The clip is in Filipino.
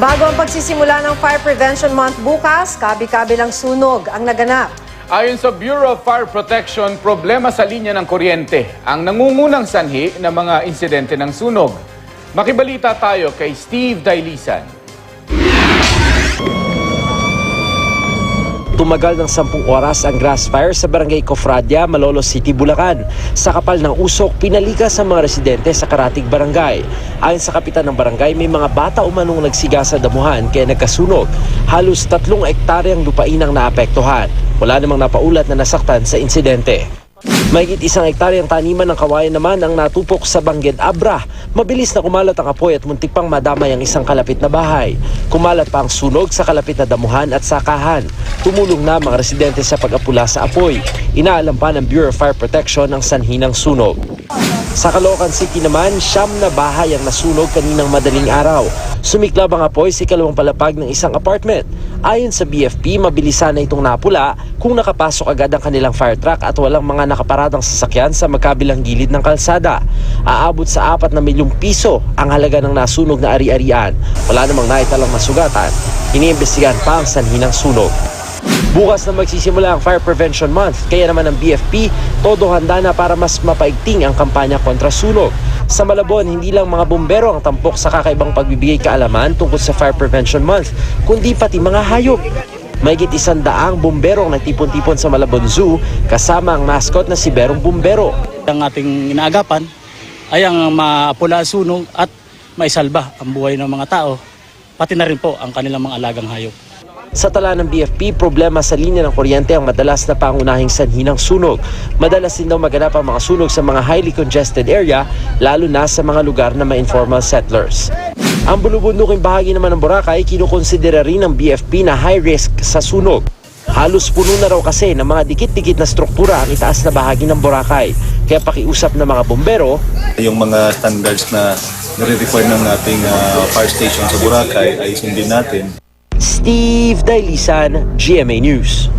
Bago ang pagsisimula ng Fire Prevention Month bukas, kabi-kabilang sunog ang naganap. Ayon sa Bureau of Fire Protection, problema sa linya ng kuryente ang nangungunang sanhi ng mga insidente ng sunog. Makibalita tayo kay Steve Dailisan. Tumagal ng 10 oras ang grass fire sa Barangay Cofradia, Malolos City, Bulacan. Sa kapal ng usok, pinalikas ang mga residente sa karatig barangay. Ayon sa kapitan ng barangay, may mga bata umanong nagsiga sa damuhan kaya nagkasunog. Halos 3 hektaryang lupain ang naapektuhan. Wala namang napaulat na nasaktan sa insidente. Mahigit 1 hektaryang taniman ng kawayan naman ang natupok sa Bangged Abra. Mabilis na kumalat ang apoy at muntik pang madamay ang isang kalapit na bahay. Kumalat pa ang sunog sa kalapit na damuhan at sakahan. Tumulong na mga residente sa pag-apula sa apoy. Inaalam pa ng Bureau of Fire Protection ang sanhi ng sunog. Sa Caloocan City naman, 9 na bahay ang nasunog kaninang madaling araw. Sumiklab ang apoy sa ikalawang palapag ng isang apartment. Ayon sa BFP, mabilisan na itong napula kung nakapasok agad ang kanilang fire truck at walang mga nakaparadang sasakyan sa magkabilang gilid ng kalsada. Aabot sa 4 na milyong piso ang halaga ng nasunog na ari-arian. Wala namang naitalang masugatan. Iniimbestigahan pa ang sanhi ng sunog. Bukas na magsisimula ang Fire Prevention Month, kaya naman ang BFP, todo handa na para mas mapaigting ang kampanya kontra sunog. Sa Malabon, hindi lang mga bumbero ang tampok sa kakaibang pagbibigay kaalaman tungkol sa Fire Prevention Month, kundi pati mga hayop. Mahigit 100 bumbero ang nagtipon-tipon sa Malabon Zoo kasama ang mascot na si Berong Bumbero. Ang ating inaagapan ay ang maapula sunog at maisalba ang buhay ng mga tao, pati na rin po ang kanilang mga alagang hayop. Sa tala ng BFP, problema sa linya ng kuryente ang madalas na pangunahing sanhi ng sunog. Madalas din daw maganap ang mga sunog sa mga highly congested area, lalo na sa mga lugar na may informal settlers. Ang bulubunduking bahagi naman ng Boracay, kinukonsidera rin ng BFP na high risk sa sunog. Halos puno na raw kasi ng mga dikit-dikit na struktura ang itaas na bahagi ng Boracay. Kaya pakiusap ng mga bombero, yung mga standards na nire-require ng ating fire station sa Boracay ay sundin natin. Steve Dailisan, GMA News.